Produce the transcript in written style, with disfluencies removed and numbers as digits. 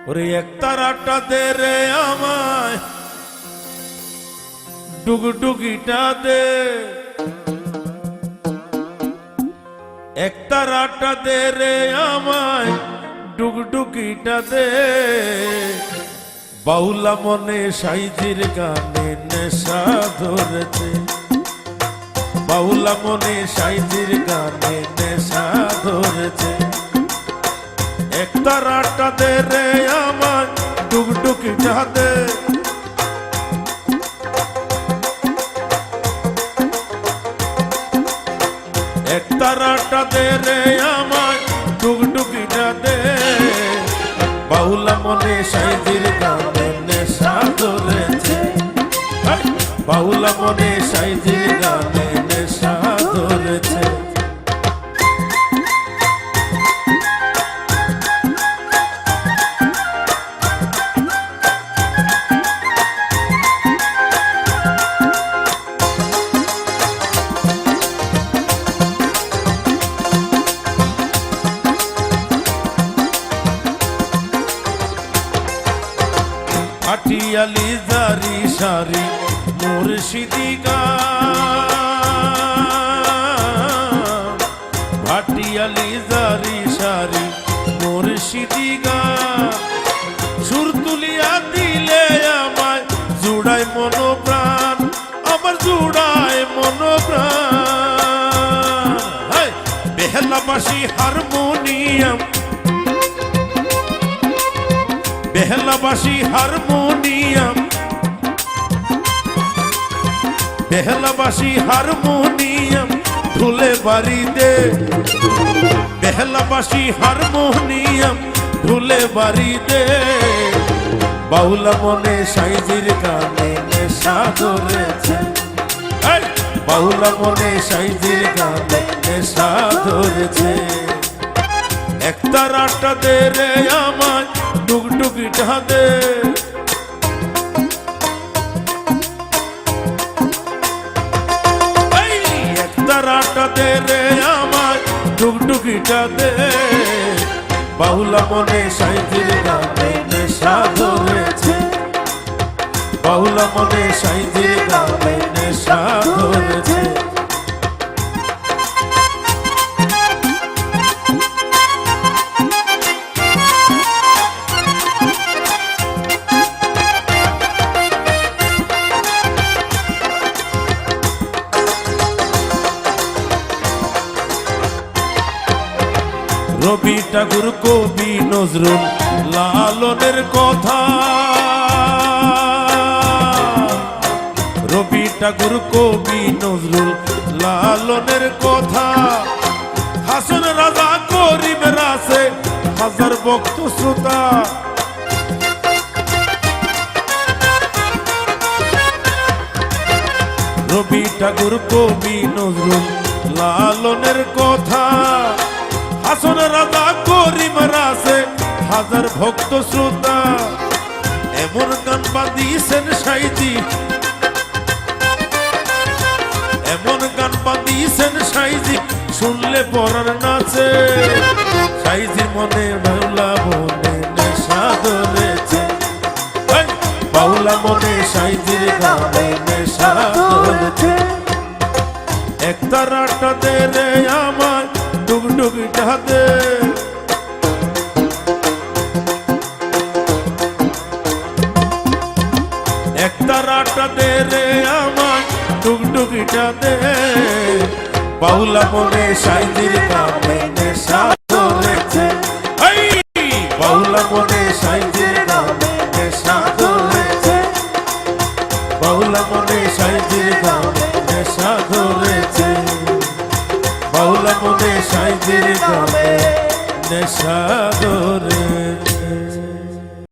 ওরে এক তারাটা দে রে আমায়, ডুগডুগিটা দে, এক তারাটা দে রে আমায়, ডুগডুগিটা দে। বাউলা মনে সাইজির গানে নেশা ধরেছে, বাউলা মনে সাইজির গানে নেশা ধরেছে। এক তারাটা দে রে আমার, ডুগডুগিটা দে, এক তারাটা দে রে আমার, ডুগডুগিটা দে। বাউলা মনে সাইজির গানে নেশা ধরেছে, বাউলা মনে সাইজির গানে নেশা ধরেছে। হাটিয়ালি জারি সারি মুর্শিদি গান, হাটিয়ালি জারি সারি মুর্শিদি গান। সুর তুলিয়া দিলে আমায় জুড়ায় মনোপ্রাণ, আমার জুড়ায় মনোপ্রাণ। বেহলাবাসী হারমোনিয়াম, বেহলাবাসী হারমোনিয়াম, বেহলাবাসী হারমোনিয়াম ঢুলে বাড়ি দে, বেহলাবাসী হারমোনিয়াম ঢুলে বাড়ি দে। বাউলা মনে সাইজির গানে নেশা ধরেছে, বাউলা মনে সাইজির গানে নেশা ধরেছে। এক তারাটা দে রে আমায়, ডুগডুগিটা দে, এক তারাটা দে রে আমায়, ডুগডুগিটা দে। বাউলা মনে সাইজির গানে নেশা ধরেছে, বাউলা মনে সাইজির গানে নেশা ধরেছে। রবি ঠাকুর কবি নজরুল লালনের কথা, রবি ঠাকুর কবি নজরুল লালনের কথা। হাসন রাজা করিম রাসে হাজার ভক্ত শ্রোতা, রবি ঠাকুর কবি নজরুল লালনের কথা। হাসন রাজা করিম রাসে হাজার ভক্ত শ্রোতা। এমন গান বাঁধিয়েছেন সাইজি, এমন গান বাঁধিয়েছেন সাইজি শুনলে পরার নাচে। সাইজির মনে বাউলা মনে নেশা ধরেছে, বাউলা মনে সাইজির গানে নেশা ধরেছে। এক তারাটা দে রে আমায়, ডুগডুগিটা দে, এক তারাটা দে রে আমায়, ডুগডুগিটা দে। বাউলা মনে সাইজির গানে নেশা ধরেছে, বাউলা মনে সাইজির গানে নেশা ধরেছে, বাউলা মনে সাইজির গানে নেশা ধরেছে, বাউলা মনে সাইজির গানে নেশা ধরেছে।